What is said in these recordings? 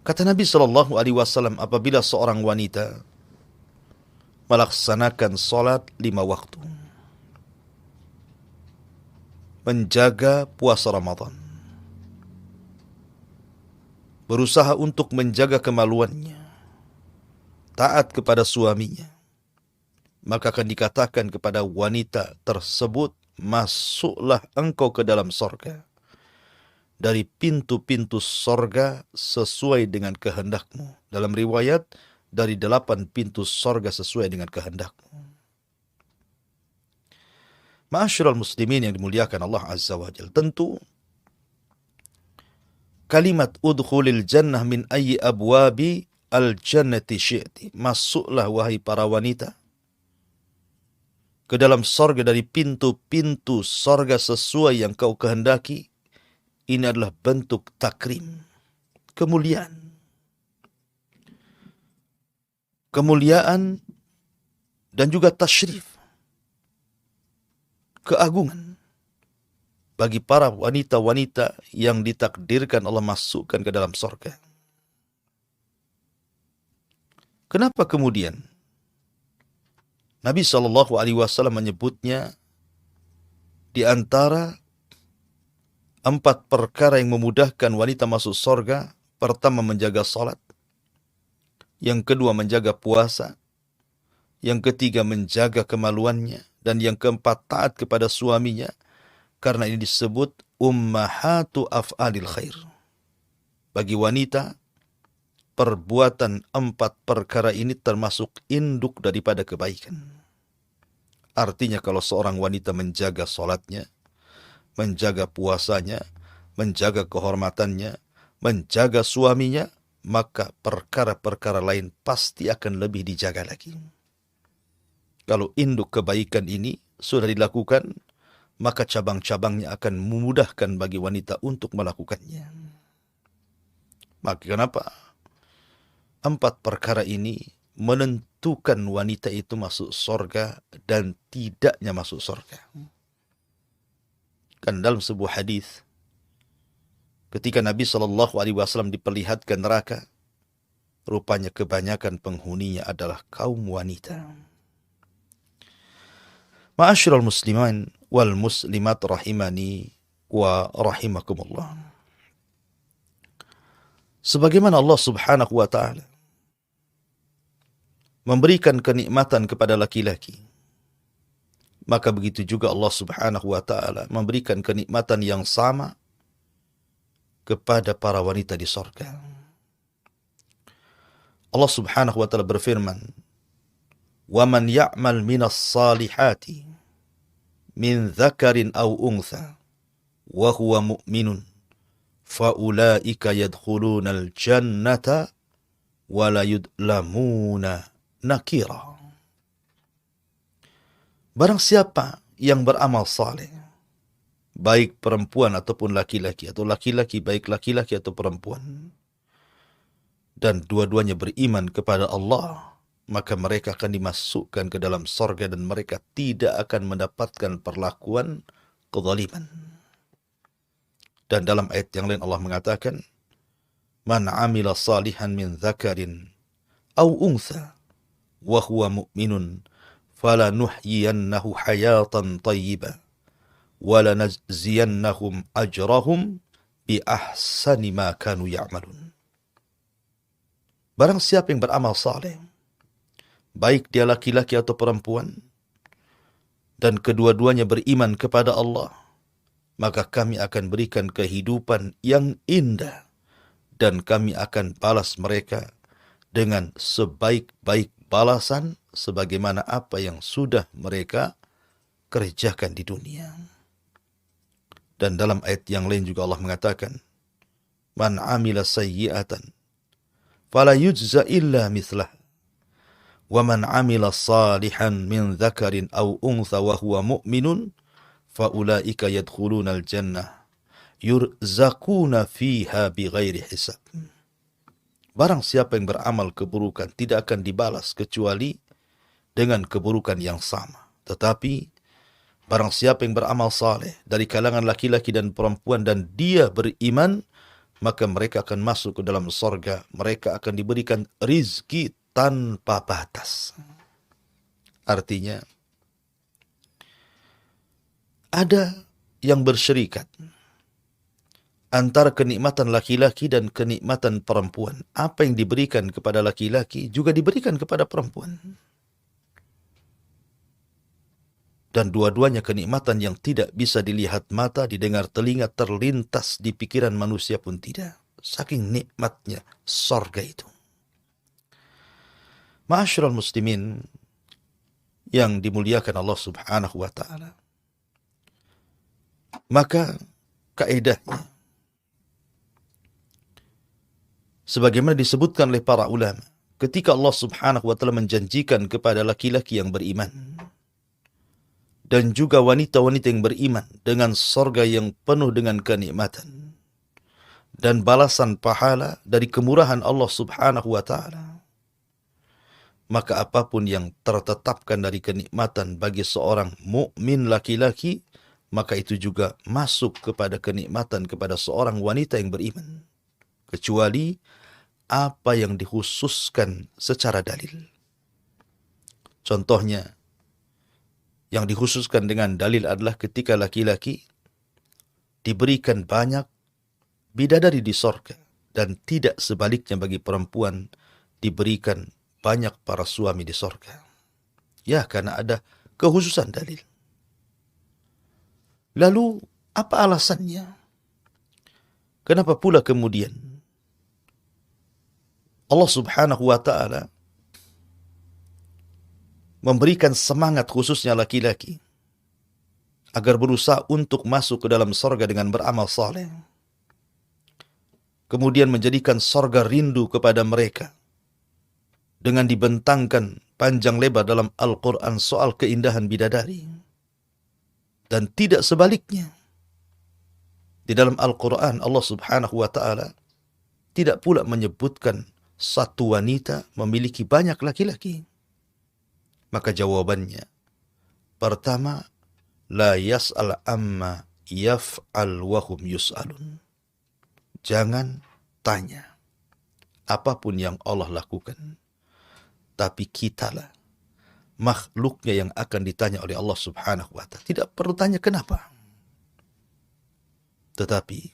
Kata Nabi Shallallahu Alaihi Wasallam, apabila seorang wanita melaksanakan sholat 5 waktu, menjaga puasa Ramadan, berusaha untuk menjaga kemaluannya, taat kepada suaminya, maka akan dikatakan kepada wanita tersebut, masuklah engkau ke dalam sorga dari pintu-pintu sorga sesuai dengan kehendakmu. Dalam riwayat, dari 8 pintu sorga sesuai dengan kehendakmu. Ma'asyiral muslimin yang dimuliakan Allah Azza wa Jalla, tentu kalimat udkhulil jannah min ayyi abwabi al-jannati syi'ti, masuklah wahai para wanita ke dalam sorga dari pintu-pintu sorga sesuai yang kau kehendaki. Ini adalah bentuk takrim, kemuliaan. Kemuliaan dan juga tasyrif, keagungan bagi para wanita-wanita yang ditakdirkan Allah masukkan ke dalam sorga. Kenapa kemudian Nabi SAW menyebutnya di antara 4 perkara yang memudahkan wanita masuk sorga? Pertama, menjaga salat. Yang kedua, menjaga puasa. Yang ketiga, menjaga kemaluannya. Dan yang keempat, taat kepada suaminya. Karena ini disebut ummahatu af'alil khair. Bagi wanita, perbuatan 4 perkara ini termasuk induk daripada kebaikan. Artinya kalau seorang wanita menjaga salatnya, menjaga puasanya, menjaga kehormatannya, menjaga suaminya, maka perkara-perkara lain pasti akan lebih dijaga lagi. Kalau induk kebaikan ini sudah dilakukan, maka cabang-cabangnya akan memudahkan bagi wanita untuk melakukannya. Maka kenapa 4 perkara ini menentukan wanita itu masuk surga dan tidaknya masuk surga. Kan dalam sebuah hadis, ketika Nabi SAW diperlihatkan neraka, rupanya kebanyakan penghuninya adalah kaum wanita. Ma'asyiral muslimin wal muslimat rahimani wa rahimakumullah. Sebagaimana Allah Subhanahu wa ta'ala memberikan kenikmatan kepada laki-laki, maka begitu juga Allah Subhanahu wa ta'ala memberikan kenikmatan yang sama kepada para wanita di surga. Allah Subhanahu wa ta'ala berfirman, وَمَنْ يَعْمَلْ مِنَ الصَّالِحَاتِ مِنْ ذَكَرٍ أَوْ أُنْثَى وَهُوَ مُؤْمِنٌ فَأُولَئِكَ يَدْخُلُونَ الْجَنَّةَ وَلَا يُظْلَمُونَ نَكِيرًا. Barang siapa yang beramal saleh, baik perempuan ataupun laki-laki, atau laki-laki baik laki-laki atau perempuan, dan dua-duanya beriman kepada Allah, maka mereka akan dimasukkan ke dalam sorga dan mereka tidak akan mendapatkan perlakuan kezaliman. Dan dalam ayat yang lain Allah mengatakan, Man amila salihan min dzakarin aw untha wa huwa mu'minun falanuhyiyannahu hayatan tayyibah wa lanajziyannahum ajrahum bi ahsani ma kanu ya'malun. Barang siapa yang beramal saleh, baik dia laki-laki atau perempuan, dan kedua-duanya beriman kepada Allah, maka kami akan berikan kehidupan yang indah dan kami akan balas mereka dengan sebaik-baik balasan sebagaimana apa yang sudah mereka kerjakan di dunia. Dan dalam ayat yang lain juga Allah mengatakan, Man amila sayyi'atan fala yujza illa mithlah wa man amila salihan min dzakarin aw untha wa huwa mu'minun fa ulaika yadkhuluna al-jannah yurzaquna fiha bighairi hisab. Barang siapa yang beramal keburukan tidak akan dibalas kecuali dengan keburukan yang sama. Tetapi barang siapa yang beramal saleh dari kalangan laki-laki dan perempuan dan dia beriman, maka mereka akan masuk ke dalam sorga. Mereka akan diberikan rizki tanpa batas. Artinya, ada yang bersyirikat antara kenikmatan laki-laki dan kenikmatan perempuan. Apa yang diberikan kepada laki-laki juga diberikan kepada perempuan. Dan dua-duanya kenikmatan yang tidak bisa dilihat mata, didengar telinga, terlintas di pikiran manusia pun tidak. Saking nikmatnya sorga itu. Ma'asyiral muslimin yang dimuliakan Allah subhanahu wa ta'ala. Maka kaedahnya, sebagaimana disebutkan oleh para ulama, ketika Allah subhanahu wa ta'ala menjanjikan kepada laki-laki yang beriman, dan juga wanita-wanita yang beriman dengan sorga yang penuh dengan kenikmatan dan balasan pahala dari kemurahan Allah subhanahu wa ta'ala, maka apapun yang tertetapkan dari kenikmatan bagi seorang mukmin laki-laki, maka itu juga masuk kepada kenikmatan kepada seorang wanita yang beriman, kecuali apa yang dikhususkan secara dalil. Contohnya, yang dikhususkan dengan dalil adalah ketika laki-laki diberikan banyak bidadari di sorga, dan tidak sebaliknya bagi perempuan diberikan banyak para suami di sorga. Ya, karena ada kekhususan dalil. Lalu, apa alasannya? Kenapa pula kemudian Allah subhanahu wa ta'ala memberikan semangat khususnya laki-laki agar berusaha untuk masuk ke dalam sorga dengan beramal saleh, kemudian menjadikan sorga rindu kepada mereka dengan dibentangkan panjang lebar dalam Al-Quran soal keindahan bidadari, dan tidak sebaliknya. Di dalam Al-Quran Allah subhanahu wa ta'ala tidak pula menyebutkan satu wanita memiliki banyak laki-laki. Maka jawabannya, pertama, la yas'al amma yaf'al wahum yus'alun. Jangan tanya apapun yang Allah lakukan, tapi kitalah makhluknya yang akan ditanya oleh Allah subhanahu wa ta'ala. Tidak perlu tanya kenapa. Tetapi,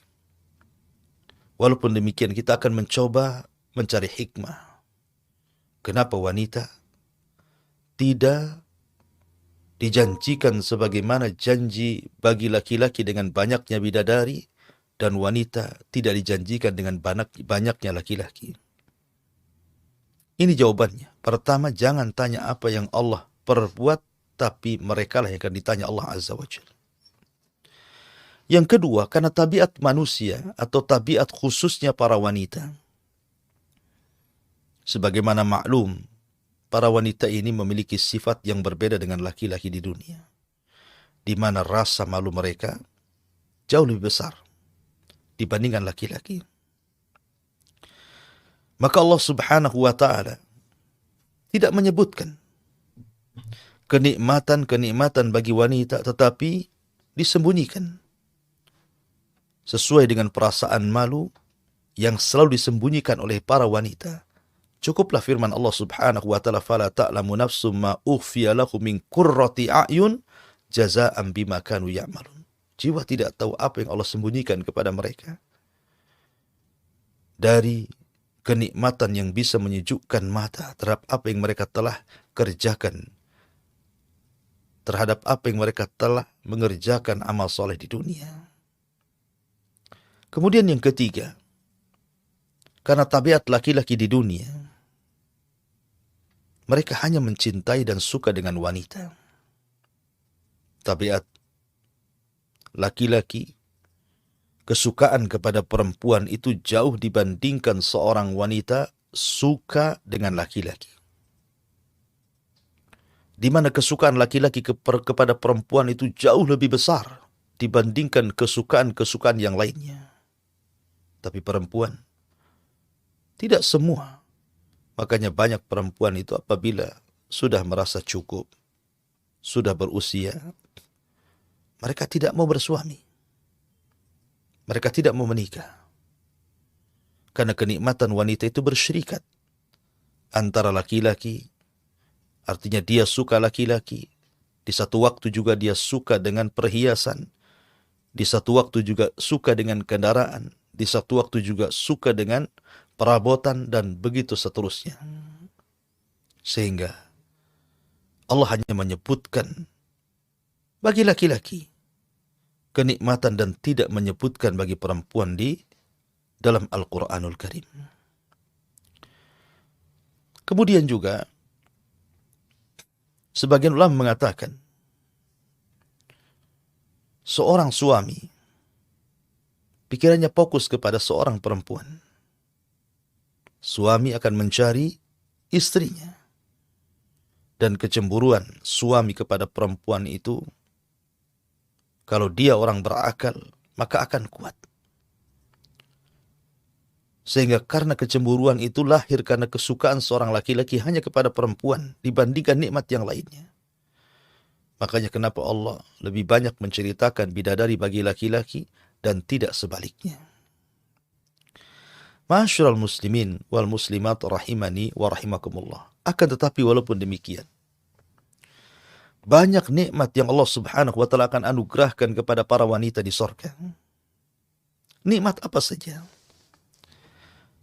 walaupun demikian kita akan mencoba mencari hikmah. Kenapa wanita tidak dijanjikan sebagaimana janji bagi laki-laki dengan banyaknya bidadari, dan wanita tidak dijanjikan dengan banyaknya laki-laki? Ini jawabannya. Pertama, jangan tanya apa yang Allah perbuat, tapi mereka lah yang akan ditanya Allah Azza wa Jalla. Yang kedua, karena tabiat manusia atau tabiat khususnya para wanita. Sebagaimana maklum, para wanita ini memiliki sifat yang berbeda dengan laki-laki di dunia, di mana rasa malu mereka jauh lebih besar dibandingkan laki-laki. Maka Allah subhanahu wa ta'ala tidak menyebutkan kenikmatan-kenikmatan bagi wanita, tetapi disembunyikan sesuai dengan perasaan malu yang selalu disembunyikan oleh para wanita. Cukuplah firman Allah subhanahu wa ta'ala, fala ta'lamu nafsum ma ukhfiya lahum min qurrati a'yun jazaa'an bima kanu ya'malun. Jiwa tidak tahu apa yang Allah sembunyikan kepada mereka dari kenikmatan yang bisa menyejukkan mata terhadap apa yang mereka telah kerjakan, terhadap apa yang mereka telah mengerjakan amal soleh di dunia. Kemudian yang ketiga, karena tabiat laki-laki di dunia, mereka hanya mencintai dan suka dengan wanita. Tabiat laki-laki, kesukaan kepada perempuan itu jauh dibandingkan seorang wanita suka dengan laki-laki. Di mana kesukaan laki-laki kepada perempuan itu jauh lebih besar dibandingkan kesukaan-kesukaan yang lainnya. Tapi perempuan tidak semua. Makanya banyak perempuan itu apabila sudah merasa cukup, sudah berusia, mereka tidak mau bersuami. Mereka tidak mau menikah. Karena kenikmatan wanita itu bersyirikat antara laki-laki, artinya dia suka laki-laki, di satu waktu juga dia suka dengan perhiasan, di satu waktu juga suka dengan kendaraan, di satu waktu juga suka dengan perabotan, dan begitu seterusnya. Sehingga Allah hanya menyebutkan bagi laki-laki kenikmatan dan tidak menyebutkan bagi perempuan di dalam Al-Quranul Karim. Kemudian juga sebagian ulama mengatakan seorang suami pikirannya fokus kepada seorang perempuan. Suami akan mencari istrinya. Dan kecemburuan suami kepada perempuan itu, kalau dia orang berakal, maka akan kuat. Sehingga karena kecemburuan itu lahir karena kesukaan seorang laki-laki hanya kepada perempuan dibandingkan nikmat yang lainnya. Makanya kenapa Allah lebih banyak menceritakan bidadari bagi laki-laki dan tidak sebaliknya. Ma'asyiral muslimin wal muslimat rahimani wa rahimakumullah. Akan tetapi walaupun demikian, banyak nikmat yang Allah subhanahu wa ta'ala akan anugerahkan kepada para wanita di surga. Nikmat apa saja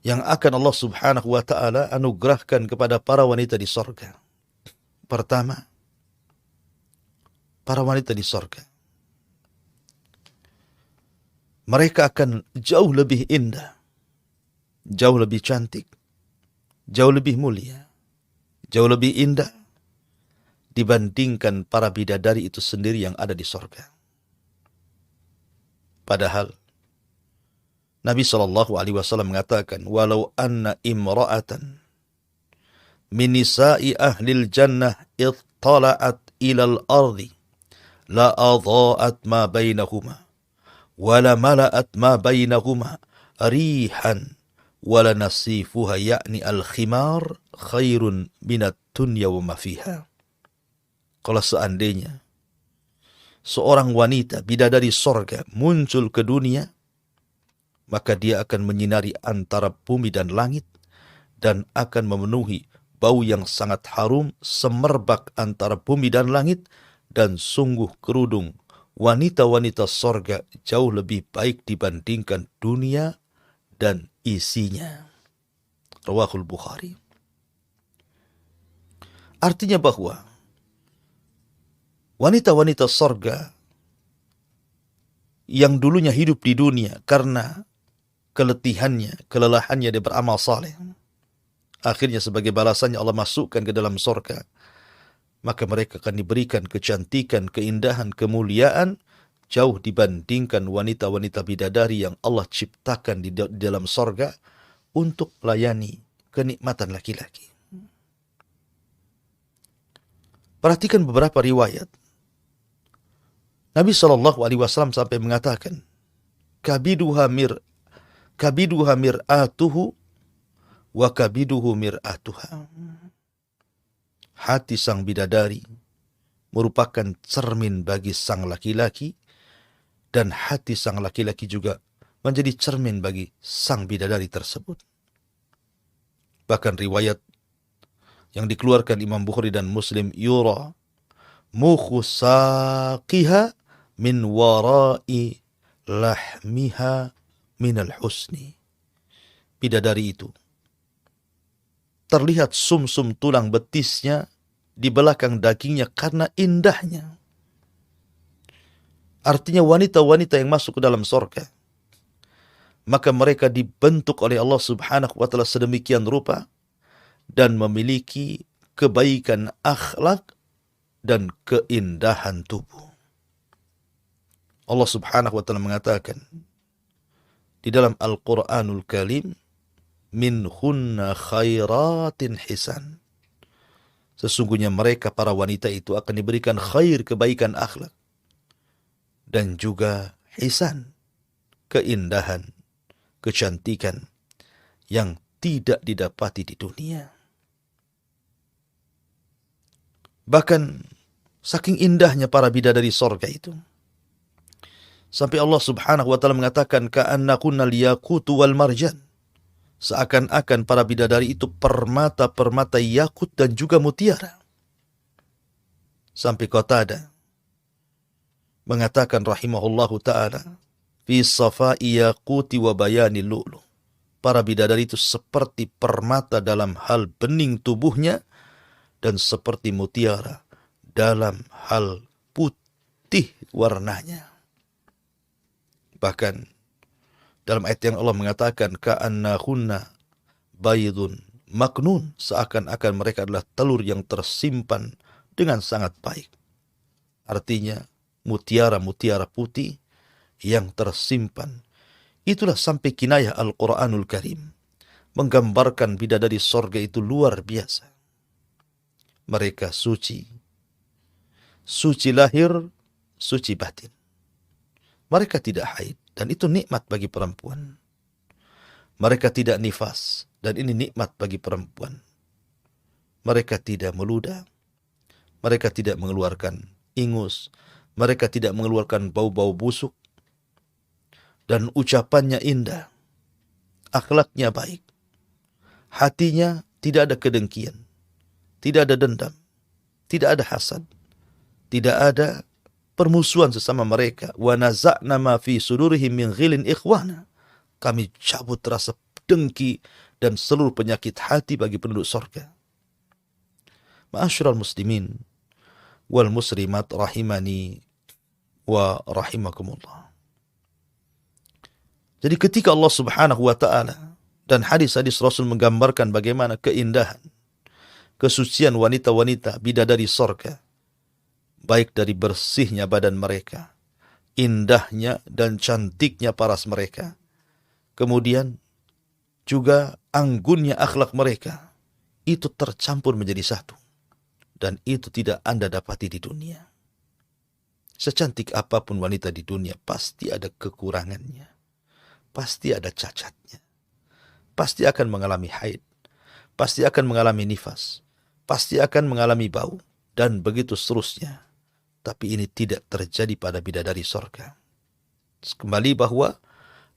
yang akan Allah subhanahu wa ta'ala anugerahkan kepada para wanita di surga? Pertama, para wanita di surga, mereka akan jauh lebih indah, jauh lebih cantik, jauh lebih mulia, jauh lebih indah dibandingkan para bidadari itu sendiri yang ada di surga. Padahal Nabi SAW mengatakan, walau anna imra'atan min nisa'i ahlil jannah ittala'at ilal ardi la adha'at ma bainahuma wa la mala'at ma bainahuma rihan wa la nasifuha ya'ni al-khimar khairun minat dunya wa ma fiha. Kalau seandainya seorang wanita bidadari sorga muncul ke dunia, maka dia akan menyinari antara bumi dan langit dan akan memenuhi bau yang sangat harum semerbak antara bumi dan langit, dan sungguh kerudung wanita-wanita sorga jauh lebih baik dibandingkan dunia dan isinya. Rawahul Bukhari. Artinya bahwa wanita-wanita sorga yang dulunya hidup di dunia karena kelelahannya dia beramal saleh, akhirnya sebagai balasannya Allah masukkan ke dalam sorga, maka mereka akan diberikan kecantikan, keindahan, kemuliaan jauh dibandingkan wanita-wanita bidadari yang Allah ciptakan di dalam sorga untuk melayani kenikmatan laki-laki. Perhatikan beberapa riwayat. Nabi SAW sampai mengatakan, kabiduha mir'atuhu wa kabiduhu mir'atuha. Hati sang bidadari merupakan cermin bagi sang laki-laki, dan hati sang laki-laki juga menjadi cermin bagi sang bidadari tersebut. Bahkan riwayat yang dikeluarkan Imam Bukhari dan Muslim, yura mukhu saqiha min warai lahmiha minal husni. Bidadari itu terlihat sumsum tulang betisnya di belakang dagingnya karena indahnya. Artinya wanita-wanita yang masuk ke dalam surga, maka mereka dibentuk oleh Allah subhanahu wa ta'ala sedemikian rupa dan memiliki kebaikan akhlak dan keindahan tubuh. Allah subhanahu wa ta'ala mengatakan di dalam Al-Quranul Karim, minhunna khairatin hisan. Sesungguhnya mereka para wanita itu akan diberikan khair, kebaikan akhlak, dan juga hisan, keindahan, kecantikan yang tidak didapati di dunia. Bahkan saking indahnya para bidadari sorga itu, sampai Allah subhanahu wa ta'ala mengatakan, ka'annakunnal yakutu wal marjan. Seakan-akan para bidadari itu permata-permata yakut dan juga mutiara. Sampai Qatadah mengatakan rahimahullahu ta'ala, fi safai yaquti wa bayani lu'lu. Para bidadari itu seperti permata dalam hal bening tubuhnya dan seperti mutiara dalam hal putih warnanya. Bahkan dalam ayat yang Allah mengatakan ka'annahunna baydun maknun, seakan-akan mereka adalah telur yang tersimpan dengan sangat baik. Artinya mutiara-mutiara putih yang tersimpan. Itulah sampai kinayah Al-Quranul Karim menggambarkan bidadari sorga itu luar biasa. Mereka suci. Suci lahir, suci batin. Mereka tidak haid, dan itu nikmat bagi perempuan. Mereka tidak nifas, dan ini nikmat bagi perempuan. Mereka tidak meludah. Mereka tidak mengeluarkan ingus. Mereka tidak mengeluarkan bau-bau busuk. Dan ucapannya indah. Akhlaknya baik. Hatinya tidak ada kedengkian. Tidak ada dendam. Tidak ada hasad. Tidak ada permusuhan sesama mereka. Wa naza'na ma fi sudurihim min ghilin ikhwana. Kami cabut rasa dengki dan seluruh penyakit hati bagi penduduk surga. Ma'asyiral muslimin wal muslimat rahimani wa rahimakumullah. Jadi ketika Allah Subhanahu wa ta'ala dan hadis-hadis Rasul menggambarkan bagaimana keindahan, kesucian wanita-wanita bidadari surga, baik dari bersihnya badan mereka, indahnya dan cantiknya paras mereka, kemudian juga anggunnya akhlak mereka, itu tercampur menjadi satu. Dan itu tidak Anda dapati di dunia. Secantik apapun wanita di dunia, pasti ada kekurangannya. Pasti ada cacatnya. Pasti akan mengalami haid. Pasti akan mengalami nifas. Pasti akan mengalami bau. Dan begitu seterusnya. Tapi ini tidak terjadi pada bidadari sorga. Kembali bahwa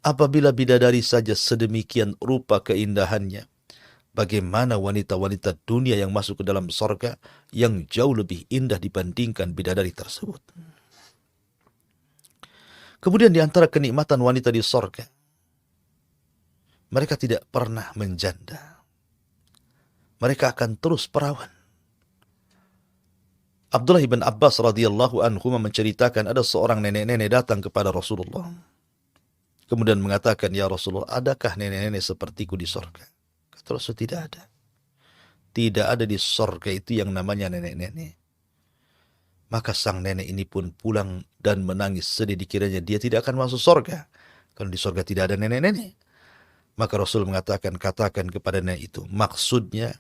apabila bidadari saja sedemikian rupa keindahannya, bagaimana wanita-wanita dunia yang masuk ke dalam sorga yang jauh lebih indah dibandingkan bidadari tersebut. Kemudian di antara kenikmatan wanita di sorga, mereka tidak pernah menjanda. Mereka akan terus perawan. Abdullah bin Abbas radhiyallahu anhu menceritakan ada seorang nenek-nenek datang kepada Rasulullah. Kemudian mengatakan, ya Rasulullah, adakah nenek-nenek sepertiku di sorga? Kata Rasul, tidak ada. Tidak ada di sorga itu yang namanya nenek-nenek. Maka sang nenek ini pun pulang dan menangis sedih, dikiranya dia tidak akan masuk sorga. Kalau di sorga tidak ada nenek-nenek. Maka Rasul mengatakan, katakan kepada nenek itu, maksudnya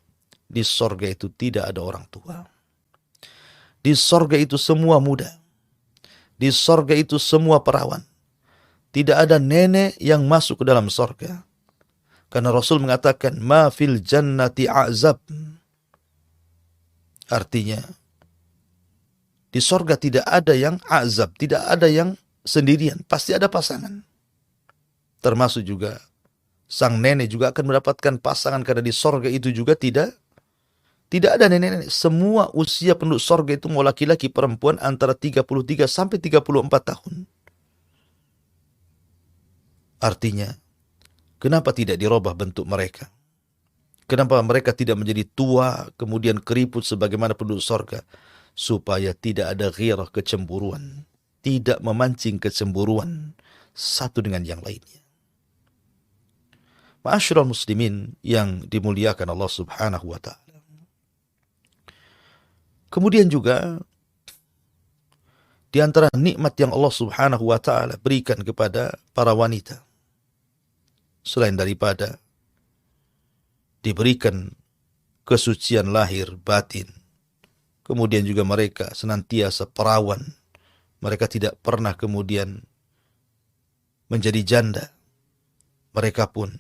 di sorga itu tidak ada orang tua. Di sorga itu semua muda. Di sorga itu semua perawan. Tidak ada nenek yang masuk ke dalam sorga. Karena Rasul mengatakan, ma fil jannati a'zab. Artinya, di sorga tidak ada yang azab, tidak ada yang sendirian. Pasti ada pasangan. Termasuk juga, sang nenek juga akan mendapatkan pasangan. Karena di sorga itu juga tidak ada nenek-nenek. Semua usia penduduk sorga itu mau laki-laki perempuan antara 33 sampai 34 tahun. Artinya, kenapa tidak dirubah bentuk mereka? Kenapa mereka tidak menjadi tua, kemudian keriput sebagaimana penduduk sorga? Supaya tidak ada ghirah, kecemburuan. Tidak memancing kecemburuan satu dengan yang lainnya. Ma'asyiral muslimin yang dimuliakan Allah Subhanahu wa ta'ala. Kemudian juga di antara nikmat yang Allah Subhanahu wa ta'ala berikan kepada para wanita, selain daripada diberikan kesucian lahir batin, kemudian juga mereka senantiasa perawan, mereka tidak pernah kemudian menjadi janda, mereka pun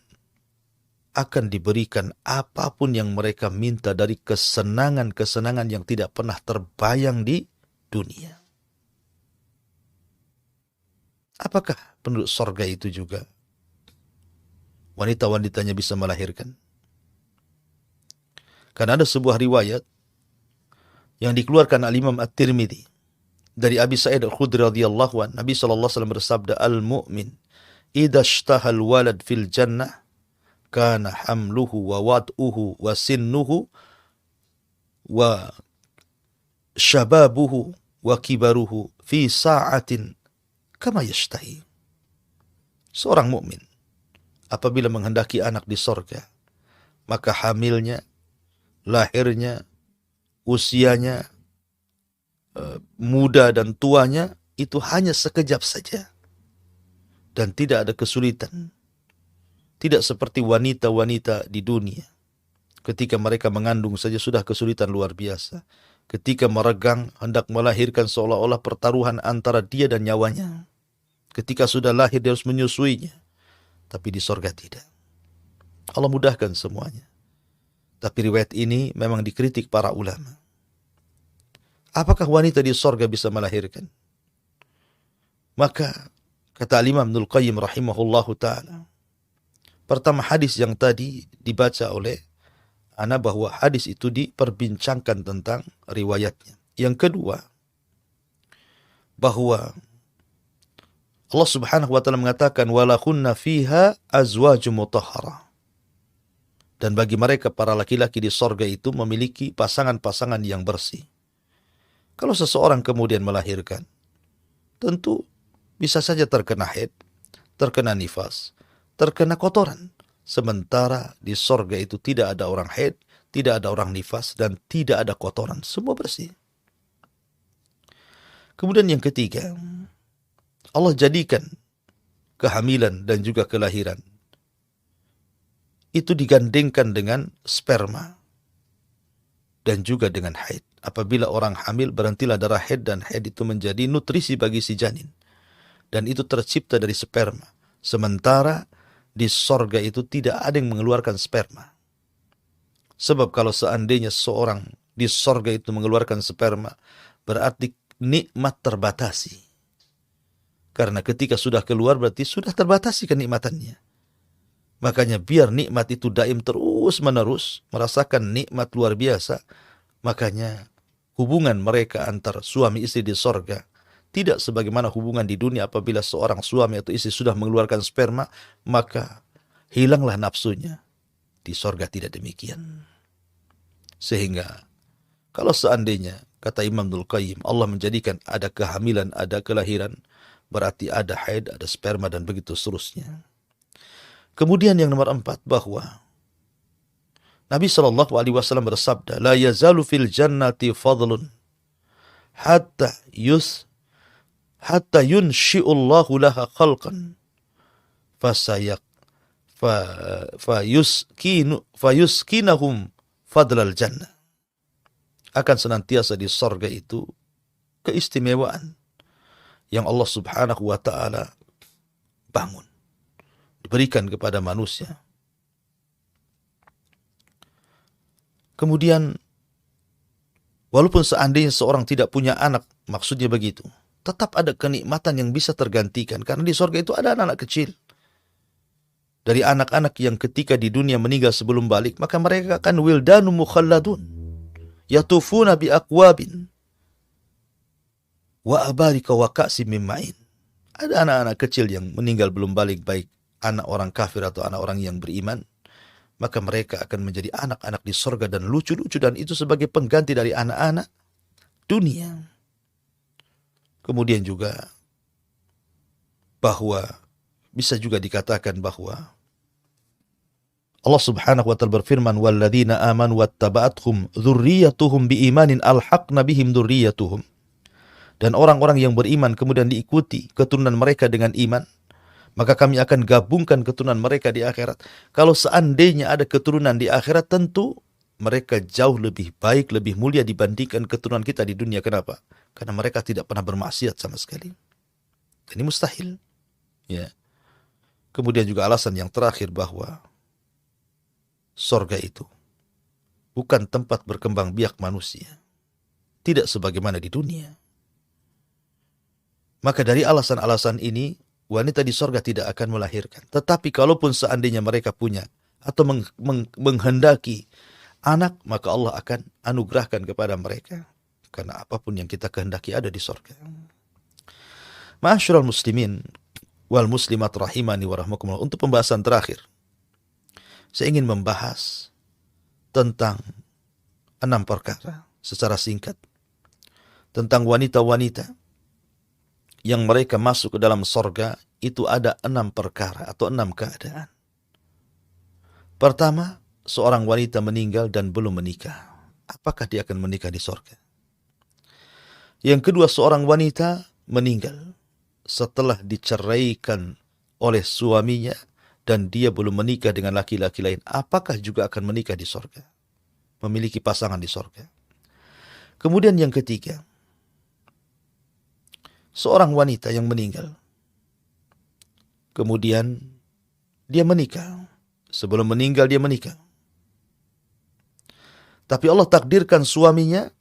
akan diberikan apapun yang mereka minta dari kesenangan-kesenangan yang tidak pernah terbayang di dunia. Apakah penduduk sorga itu juga wanita-wanitanya bisa melahirkan. Karena ada sebuah riwayat yang dikeluarkan al-Imam At-Tirmidzi dari Abi Sa'id Al-Khudri radhiyallahu anhu, Nabi sallallahu alaihi wasallam bersabda, "Al-mu'min idza ishtahal walad fil jannah kana hamluhu wa wad'uhu wa sinnuhu wa syababuhu wa kibaruhu fi sa'atin kama yashtahi." Seorang mukmin apabila menghendaki anak di sorga, maka hamilnya, lahirnya, usianya, muda dan tuanya itu hanya sekejap saja dan tidak ada kesulitan. Tidak seperti wanita-wanita di dunia, ketika mereka mengandung saja sudah kesulitan luar biasa. Ketika meregang hendak melahirkan seolah-olah pertaruhan antara dia dan nyawanya. Ketika sudah lahir dia harus menyusuinya. Tapi di sorga tidak. Allah mudahkan semuanya. Tapi riwayat ini memang dikritik para ulama. Apakah wanita di sorga bisa melahirkan? Maka kata Imam Ibnul Qayyim rahimahullahu ta'ala, pertama hadis yang tadi dibaca oleh ana bahwa hadis itu diperbincangkan tentang riwayatnya. Yang kedua, bahwa Allah Subhanahu wa taala mengatakan walakunna fiha azwajum mutahharah. Dan bagi mereka para laki-laki di sorga itu memiliki pasangan-pasangan yang bersih. Kalau seseorang kemudian melahirkan, tentu bisa saja terkena haid, terkena nifas, terkena kotoran. Sementara di sorga itu tidak ada orang haid, tidak ada orang nifas, dan tidak ada kotoran. Semua bersih. Kemudian yang ketiga, Allah jadikan kehamilan dan juga kelahiran itu digandengkan dengan sperma dan juga dengan haid. Apabila orang hamil berhentilah darah haid dan haid itu menjadi nutrisi bagi si janin. Dan itu tercipta dari sperma. Sementara di sorga itu tidak ada yang mengeluarkan sperma. Sebab kalau seandainya seorang di sorga itu mengeluarkan sperma, berarti nikmat terbatasi. Karena ketika sudah keluar berarti sudah terbatasi kenikmatannya. Makanya biar nikmat itu daim terus menerus, merasakan nikmat luar biasa. Makanya hubungan mereka antar suami istri di sorga tidak sebagaimana hubungan di dunia. Apabila seorang suami atau istri sudah mengeluarkan sperma, maka hilanglah nafsunya. Di sorga tidak demikian. Sehingga kalau seandainya, kata Imam Ibnul Qayyim, Allah menjadikan ada kehamilan, ada kelahiran, berarti ada haid, ada sperma, dan begitu seterusnya. Kemudian yang nomor 4, bahwa Nabi SAW bersabda, la yazalu fil jannati fadlun hatta yunshi'ullahu laha khalqan fayuskinahum fadlal jannah. Akan senantiasa di sorga itu keistimewaan yang Allah Subhanahu wa ta'ala bangun, diberikan kepada manusia. Kemudian, walaupun seandainya seorang tidak punya anak, maksudnya begitu, tetap ada kenikmatan yang bisa tergantikan. Karena di sorga itu ada anak-anak kecil. Dari anak-anak yang ketika di dunia meninggal sebelum balik, maka mereka akan wildanu mukhalladun, yatufuna bi aqwabin, wa abarika wa ka'sim min ma'in. Ada anak-anak kecil yang meninggal belum balik, baik anak orang kafir atau anak orang yang beriman, maka mereka akan menjadi anak-anak di sorga dan lucu-lucu, dan itu sebagai pengganti dari anak-anak dunia. Kemudian juga bahwa bisa juga dikatakan bahwa Allah Subhanahu wa ta'ala berfirman, walladzina amanu wattaba'athum dzurriyyatuhum biimanin alhaqna bihim dzurriyyatuhum. Dan orang-orang yang beriman kemudian diikuti keturunan mereka dengan iman, maka kami akan gabungkan keturunan mereka di akhirat. Kalau seandainya ada keturunan di akhirat, tentu mereka jauh lebih baik, lebih mulia dibandingkan keturunan kita di dunia. Kenapa? Karena mereka tidak pernah bermaksiat sama sekali. Ini mustahil. Ya. Kemudian juga alasan yang terakhir bahwa sorga itu bukan tempat berkembang biak manusia. Tidak sebagaimana di dunia. Maka dari alasan-alasan ini, wanita di sorga tidak akan melahirkan. Tetapi kalaupun seandainya mereka punya atau menghendaki anak, maka Allah akan anugerahkan kepada mereka. Karena apapun yang kita kehendaki ada di sorga. Ma'asyiral muslimin wal muslimat rahimani wa rahmakumullah. Untuk pembahasan terakhir, saya ingin membahas tentang 6 perkara secara singkat. Tentang wanita-wanita yang mereka masuk ke dalam sorga, itu ada 6 perkara atau 6 keadaan. Pertama, seorang wanita meninggal dan belum menikah. Apakah dia akan menikah di sorga? Yang kedua, seorang wanita meninggal setelah diceraikan oleh suaminya dan dia belum menikah dengan laki-laki lain. Apakah juga akan menikah di sorga? Memiliki pasangan di sorga. Kemudian yang ketiga, seorang wanita yang meninggal, kemudian dia menikah. Sebelum meninggal dia menikah. Tapi Allah takdirkan suaminya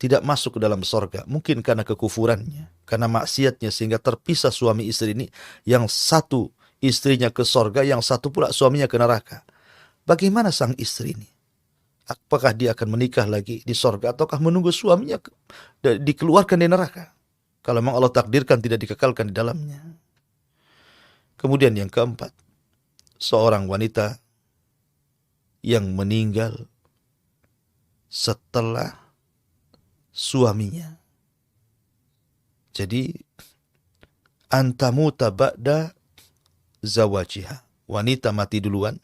tidak masuk ke dalam sorga. Mungkin karena kekufurannya, karena maksiatnya, sehingga terpisah suami istri ini. Yang satu istrinya ke sorga, yang satu pula suaminya ke neraka. Bagaimana sang istri ini? Apakah dia akan menikah lagi di sorga, ataukah menunggu suaminya dikeluarkan di neraka? Kalau memang Allah takdirkan tidak dikekalkan di dalamnya. Kemudian yang keempat, seorang wanita yang meninggal setelah suaminya. Jadi, antamuta ba'da zawajiha. Wanita mati duluan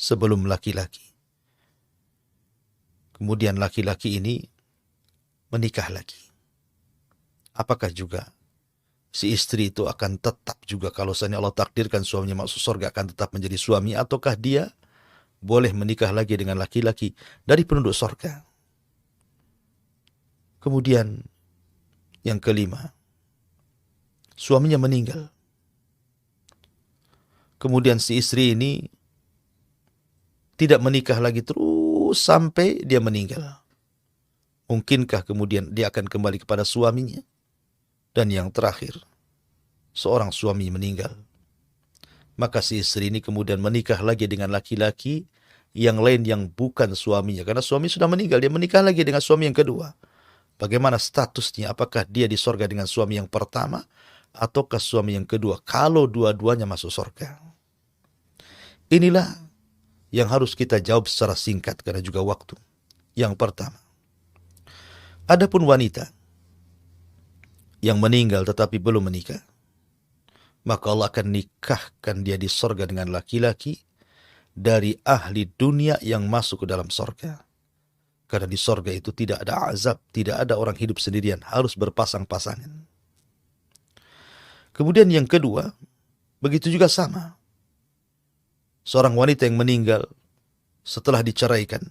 sebelum laki-laki. Kemudian laki-laki ini menikah lagi. Apakah juga si istri itu akan tetap juga, kalau seandainya Allah takdirkan suaminya masuk surga, akan tetap menjadi suami, ataukah dia boleh menikah lagi dengan laki-laki dari penduduk surga? Kemudian yang kelima, suaminya meninggal. Kemudian si istri ini tidak menikah lagi terus sampai dia meninggal. Mungkinkah kemudian dia akan kembali kepada suaminya? Dan yang terakhir, seorang suami meninggal. Maka si istri ini kemudian menikah lagi dengan laki-laki yang lain yang bukan suaminya. Karena suami sudah meninggal, dia menikah lagi dengan suami yang kedua. Bagaimana statusnya? Apakah dia di sorga dengan suami yang pertama ataukah suami yang kedua? Kalau dua-duanya masuk sorga. Inilah yang harus kita jawab secara singkat karena juga waktu. Yang pertama, adapun wanita yang meninggal tetapi belum menikah, maka Allah akan nikahkan dia di sorga dengan laki-laki dari ahli dunia yang masuk ke dalam sorga. Karena di sorga itu tidak ada azab, tidak ada orang hidup sendirian, harus berpasang-pasangan. Kemudian yang kedua, begitu juga sama. Seorang wanita yang meninggal setelah diceraikan,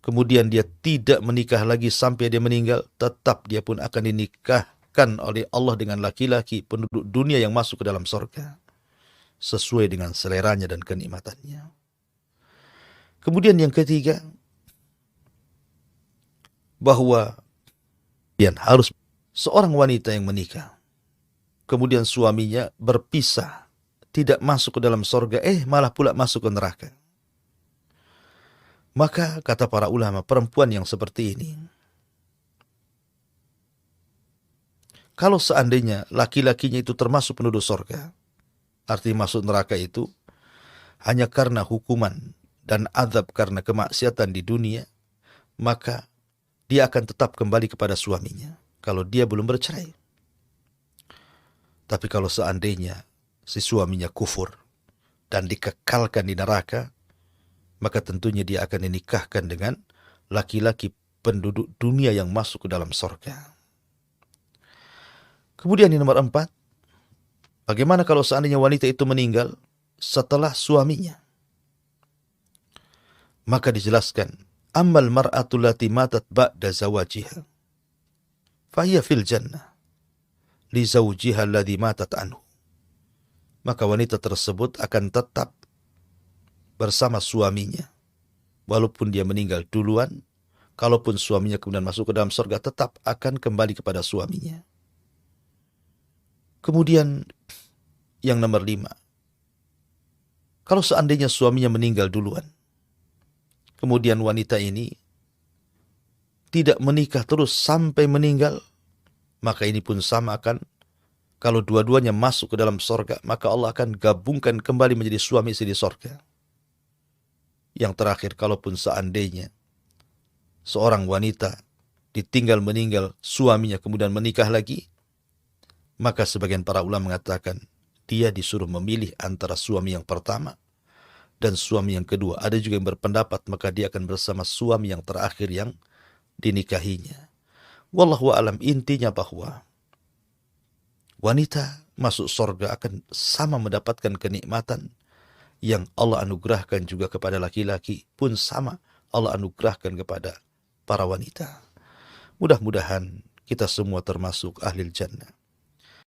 kemudian dia tidak menikah lagi sampai dia meninggal, tetap dia pun akan dinikahkan oleh Allah dengan laki-laki penduduk dunia yang masuk ke dalam sorga, sesuai dengan seleranya dan kenikmatannya. Kemudian yang ketiga, bahwa yang harus seorang wanita yang menikah, kemudian suaminya berpisah, tidak masuk ke dalam sorga, malah pula masuk ke neraka. Maka kata para ulama, perempuan yang seperti ini, kalau seandainya laki-lakinya itu termasuk penduduk sorga, artinya masuk neraka itu hanya karena hukuman dan azab karena kemaksiatan di dunia, maka dia akan tetap kembali kepada suaminya kalau dia belum bercerai. Tapi kalau seandainya si suaminya kufur dan dikekalkan di neraka, maka tentunya dia akan dinikahkan dengan laki-laki penduduk dunia yang masuk ke dalam sorga. Kemudian yang nomor 4, bagaimana kalau seandainya wanita itu meninggal setelah suaminya? Maka dijelaskan, ammal mar'atu lati matat ba'da zawajiha, fahiya fil jannah li zawjiha alladhi matat anhu. Maka wanita tersebut akan tetap bersama suaminya, walaupun dia meninggal duluan. Kalaupun suaminya kemudian masuk ke dalam surga, tetap akan kembali kepada suaminya. Kemudian yang nomor 5, kalau seandainya suaminya meninggal duluan, kemudian wanita ini tidak menikah terus sampai meninggal, maka ini pun sama akan, kalau dua-duanya masuk ke dalam sorga, maka Allah akan gabungkan kembali menjadi suami istri di sorga. Yang terakhir, kalaupun seandainya seorang wanita ditinggal meninggal suaminya kemudian menikah lagi, maka sebagian para ulama mengatakan dia disuruh memilih antara suami yang pertama dan suami yang kedua. Ada juga yang berpendapat maka dia akan bersama suami yang terakhir yang dinikahinya. Wallahu a'lam, intinya bahwa wanita masuk surga akan sama mendapatkan kenikmatan yang Allah anugerahkan juga kepada laki-laki, pun sama Allah anugerahkan kepada para wanita. Mudah-mudahan kita semua termasuk ahli jannah.